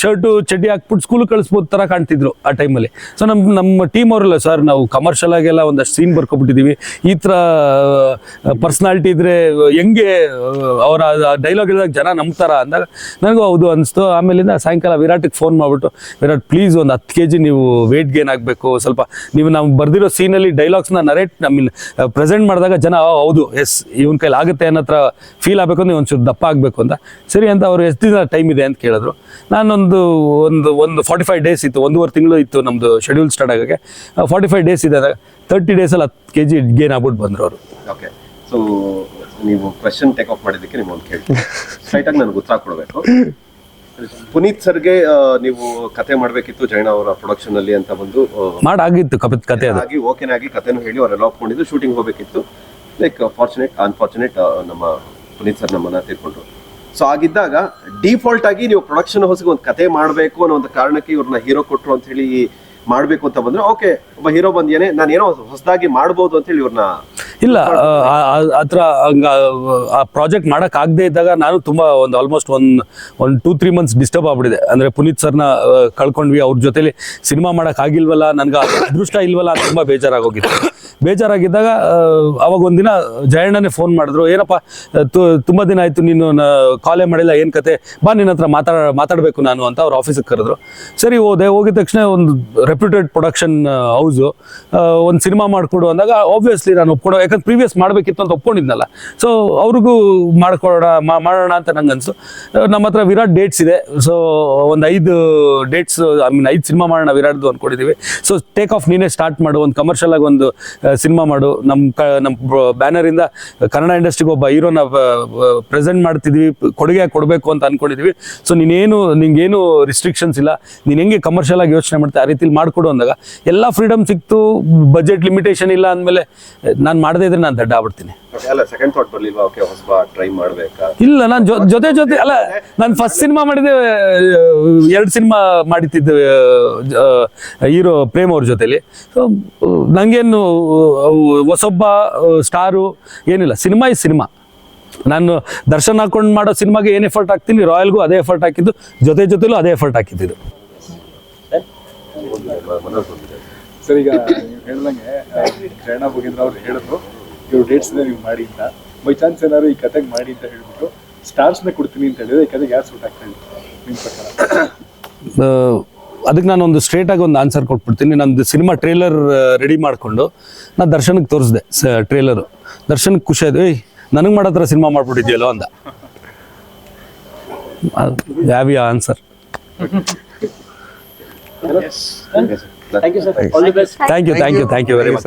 ಶರ್ಟು ಚಡ್ಡಿ ಹಾಕ್ಬಿಟ್ಟು ಸ್ಕೂಲಿಗೆ ಕಳಿಸ್ಬೋದು ಥರ ಕಾಣ್ತಿದ್ರು ಆ ಟೈಮಲ್ಲಿ. ಸೊ ನಮ್ಮ ಟೀಮ್ ಅವರೆಲ್ಲ, ಸರ್ ನಾವು ಕಮರ್ಷಿಯಲ್ ಆಗೆಲ್ಲ ಒಂದಷ್ಟು ಸೀನ್ ಬರ್ಕೊಬಿಟ್ಟಿದ್ದೀವಿ, ಈ ಥರ ಪರ್ಸ್ನಾಲಿಟಿ ಇದ್ದರೆ ಹೆಂಗೆ ಅವರ ಡೈಲಾಗ್ ಹೇಳಿದಾಗ ಜನ ನಂಬ್ತಾರ ಅಂದಾಗ ನನಗೂ ಹೌದು ಅನಿಸ್ತು. ಆಮೇಲಿಂದ ಸಾಯಂಕಾಲ ವಿರಾಟಿಗೆ ಫೋನ್ ಮಾಡಿಬಿಟ್ಟು, ವಿರಾಟ್ ಪ್ಲೀಸ್ ಒಂದು 10 kg ನೀವು ವೆಯ್ಟ್ ಗೇನ್ ಆಗಬೇಕು ಸ್ವಲ್ಪ. ನಾವು ಬರ್ದಿರೋ ಸೀನಲ್ಲಿ ಡೈಲಾಗ್ಸ್ನ ನರೇಟ್ ಪ್ರೆಸೆಂಟ್ ಮಾಡಿದಾಗ ಜನ ಹೌದು ಎಸ್ ಇವನ ಕೈಲಿ ಆಗುತ್ತೆ ಅನ್ನೋ ಹತ್ರ ಫೀಲ್ ಆಗಬೇಕು, ನೀವು ಒಂಚೂರು ದಪ್ಪ ಆಗಬೇಕು ಅಂತ. ಸರಿ ಅಂತ ಅವ್ರು ಎಷ್ಟು ದಿನ ಟೈಮ್ ಇದೆ ಅಂತ ಕೇಳಿದ್ರು. ನಾನೊಂದು 45 ಡೇಸ್ ಇತ್ತು, 1.5 ತಿಂಗಳು ಇತ್ತು ನಮ್ಮದು ಶೆಡ್ಯೂಲ್ ಸ್ಟಾರ್ಟ್ ಆಗೋಕ್ಕೆ. 45 ಡೇಸ್ ಇದೆ, 30 ಡೇಸಲ್ಲಿ 10 kg ಗೇನ್ ಆಗ್ಬಿಟ್ಟು ಬಂದರು ಅವರು.
ಓಕೆ, ಸೊ ನೀವು ಕ್ವೆಶ್ಚನ್ ಟೇಕ್ ಆಫ್ ಮಾಡಿದ್ದಕ್ಕೆ ನಿಮ್ಮೊಂದು ಕೇಳಿ ಸ್ಟ್ರೈಟ್ ಆಗಿ ನನಗೆ ಉತ್ತರ ಕೊಡಬೇಕು. ಪುನೀತ್ ಸರ್ಗೆ ನೀವು ಕತೆ ಮಾಡಬೇಕಿತ್ತು ಜೈನ ಅವರ ಪ್ರೊಡಕ್ಷನ್ ಅಲ್ಲಿ ಅಂತ ಬಂದು
ಮಾಡಾಗಿತ್ತು ಕತೆ
ಆಗಿ ಓಕೆನ್ ಆಗಿ ಕತೆನೂ ಹೇಳಿ ಅವರೆಲ್ಲ ಒಪ್ಕೊಂಡಿದ್ದು, ಶೂಟಿಂಗ್ ಹೋಗಬೇಕಿತ್ತು. ಲೈಕ್ ಅನ್ಫಾರ್ಚುನೇಟ್ ನಮ್ಮ ಪುನೀತ್ ಸರ್ ನಮ್ಮನ್ನ ತೀರ್ಕೊಂಡ್ರು. ಸೊ ಆಗಿದ್ದಾಗ ಡಿಫಾಲ್ಟ್ ಆಗಿ ನೀವು ಪ್ರೊಡಕ್ಷನ್ ಹೌಸ್ಗೆ ಒಂದು ಕತೆ ಮಾಡಬೇಕು ಅನ್ನೋ ಒಂದು ಕಾರಣಕ್ಕೆ ಇವ್ರನ್ನ ಹೀರೋ ಕೊಟ್ರು ಅಂತ ಹೇಳಿ ಮಾಡಬೇಕು ಅಂತ ಬಂದ್ರೆ, ಓಕೆ ಒಬ್ಬ ಹೀರೋ ಬಂದೇನೆ ನಾನು ಏನೋ ಹೊಸದಾಗಿ ಮಾಡ್ಬೋದು ಅಂತ ಹೇಳಿ ಇವ್ರನ್ನ
ಇಲ್ಲ ಆ ಥರ ಆ ಪ್ರಾಜೆಕ್ಟ್ ಮಾಡೋಕ್ಕಾಗದೇ ಇದ್ದಾಗ ನಾನು ತುಂಬ ಒಂದು ಆಲ್ಮೋಸ್ಟ್ ಒಂದು 2-3 ಮಂತ್ಸ್ ಡಿಸ್ಟರ್ಬ್ ಆಗ್ಬಿಟ್ಟಿದೆ. ಅಂದರೆ ಪುನೀತ್ ಸರ್ನ ಕಳ್ಕೊಂಡ್ವಿ, ಅವ್ರ ಜೊತೆಲಿ ಸಿನಿಮಾ ಮಾಡೋಕ್ಕಾಗಿಲ್ವಲ್ಲ, ನನಗೆ ಅದೃಷ್ಟ ಇಲ್ವಲ್ಲ ಅಂತ ತುಂಬ ಬೇಜಾರಾಗೋಗಿತ್ತು. ಬೇಜಾರಾಗಿದ್ದಾಗ ಅವಾಗ ಒಂದಿನ ಜಯಣ್ಣನೇ ಫೋನ್ ಮಾಡಿದ್ರು, ಏನಪ್ಪ ತುಂಬ ದಿನ ಆಯಿತು ನೀನು ಕಾಲೇ ಮಾಡಿಲ್ಲ, ಏನು ಕತೆ, ಬಾ ನಿನ್ನ ಹತ್ರ ಮಾತಾಡಬೇಕು ನಾನು ಅಂತ ಅವ್ರ ಆಫೀಸಿಗೆ ಕರೆದ್ರು. ಸರಿ ಹೋಗಿದ ತಕ್ಷಣ ಒಂದು ರೆಪ್ಯೂಟೆಡ್ ಪ್ರೊಡಕ್ಷನ್ ಹೌಸು ಒಂದು ಸಿನಿಮಾ ಮಾಡಿಕೊಡು ಅಂದಾಗ ಆಬ್ವಿಯಸ್ಲಿ ನಾನು ಒಪ್ಕೊಡೋ, ಯಾಕಂದ್ರೆ ಪ್ರೀವಿಯಸ್ ಮಾಡಬೇಕಿತ್ತು ಅಂತ ಒಪ್ಕೊಂಡಿದ್ನಲ್ಲ. ಸೊ ಅವ್ರಿಗೂ ಮಾಡೋಣ ಅಂತ ನಂಗೆ ಅನ್ಸು. ನಮ್ಮ ಹತ್ರ ವಿರಾಟ್ ಡೇಟ್ಸ್ ಇದೆ, ಸೊ ಒಂದು 5 ಡೇಟ್ಸ್, ಐ ಮೀನ್ 5 ಸಿನಿಮಾ ಮಾಡೋಣ ವಿರಾಟ್ದು ಅಂದ್ಕೊಂಡಿದ್ದೀವಿ. ಸೊ ಟೇಕ್ ಆಫ್ ನೀನೇ ಸ್ಟಾರ್ಟ್ ಮಾಡು, ಒಂದು ಕಮರ್ಷಿಯಲ್ ಆಗಿ ಒಂದು ಸಿನಿಮಾ ಮಾಡು, ನಮ್ಮ ಬ್ಯಾನರಿಂದ ಕನ್ನಡ ಇಂಡಸ್ಟ್ರಿಗೆ ಒಬ್ಬ ಹೀರೋನ ಪ್ರೆಸೆಂಟ್ ಮಾಡ್ತಿದ್ವಿ, ಕೊಡುಗೆ ಕೊಡಬೇಕು ಅಂತ ಅನ್ಕೊಂಡಿದ್ವಿ. ಸೊ ನಿಂಗೇನು ರಿಸ್ಟ್ರಿಕ್ಷನ್ಸ್ ಇಲ್ಲ, ನೀನು ಹೆಂಗೆ ಕಮರ್ಷಿಯಲ್ ಆಗಿ ಯೋಚನೆ ಮಾಡ್ತಾ ಆ ರೀತಿಲಿ ಮಾಡಿಕೊಡು ಅಂದಾಗ ಎಲ್ಲ ಫ್ರೀಡಮ್ ಸಿಕ್ತು, ಬಜೆಟ್ ಲಿಮಿಟೇಷನ್ ಇಲ್ಲ ಅಂದಮೇಲೆ ನಾನು ಮಾಡದೇ ಇದ್ರೆ ನಾನು ದಡ್ಡ ಆಗ್ಬಿಡ್ತೀನಿ.
ಅಲ್ಲ ಸೆಕೆಂಡ್ ಥಾಟ್ ಬರ್ಲಿಲ್ವಾ, ಓಕೆ ಹೊಸಬ ಟ್ರೈ ಮಾಡ್ಬೇಕಾ?
ಇಲ್ಲ, ನಾನು ಜೊತೆ ಅಲ್ಲ, ನಾನು ಫಸ್ಟ್ ಸಿನಿಮಾ ಮಾಡಿದ್ದೆ 2 ಸಿನಿಮಾ ಮಾಡಿತಿದ್ದೆ ಹೀರೋ ಪ್ರೇಮ್ ಅವ್ರ ಜೊತೆಲಿ. ಸೊ ನನಗೇನು ಹೊಸೊಬ್ಬ ಸ್ಟಾರು ಏನಿಲ್ಲ, ಸಿನಿಮಾ ಇಸ್ ಸಿನಿಮಾ. ನಾನು ದರ್ಶನ್ ಹಾಕೊಂಡು ಮಾಡೋ ಸಿನಿಮಾಗೆ ಏನು ಎಫರ್ಟ್ ಹಾಕ್ತೀನಿ, ರಾಯಲ್ಗೂ ಅದೇ ಎಫರ್ಟ್ ಹಾಕಿದ್ದು, ಜೊತೆಲೂ ಅದೇ ಎಫರ್ಟ್ ಹಾಕಿದ್ದು.
ಸರ್ ಈಗ ನೀವು ಹೇಳ್ದಂಗೆ ಜಯಣ್ಣ ಭೋಗೇಂದ್ರ ಅವ್ರು ಹೇಳಿದ್ರು ಇವ್ರು ಡೇಟ್ಸ್ ನೀವು ಮಾಡಿ ಅಂತ, ಬೈ ಚಾನ್ಸ್ ಏನಾದ್ರು ಈ ಕತೆಗೆ ಮಾಡಿ ಅಂತ ಹೇಳ್ಬಿಟ್ಟು ಸ್ಟಾರ್ಸ್ನೇ ಕೊಡ್ತೀನಿ ಅಂತ ಹೇಳಿದ್ರೆ ಈ ಕತೆಗೆ ಯಾರು ಸೂಟ್ ಆಗ್ತಾ ಇದ್ರು ನಿಮ್ಮ ಪ್ರಕಾರ?
ಅದಕ್ಕೆ ನಾನು ಒಂದು ಸ್ಟ್ರೇಟಾಗಿ ಒಂದು ಆನ್ಸರ್ ಕೊಟ್ಬಿಡ್ತೀನಿ. ನಂದು ಸಿನಿಮಾ ಟ್ರೇಲರ್ ರೆಡಿ ಮಾಡಿಕೊಂಡು ನಾನು ದರ್ಶನಕ್ಕೆ ತೋರಿಸಿದೆ ಟ್ರೇಲರು. ದರ್ಶನಕ್ಕೆ ಖುಷಿ ಆಯ್ತು, ಏಯ್ ನನಗೆ ಮಾಡೋ ಥರ ಸಿನಿಮಾ ಮಾಡ್ಬಿಟ್ಟಿದ್ಯಲ್ಲೋ ಅಂದ. Have you answer.
Thank you sir, all the best.
Thank you very much.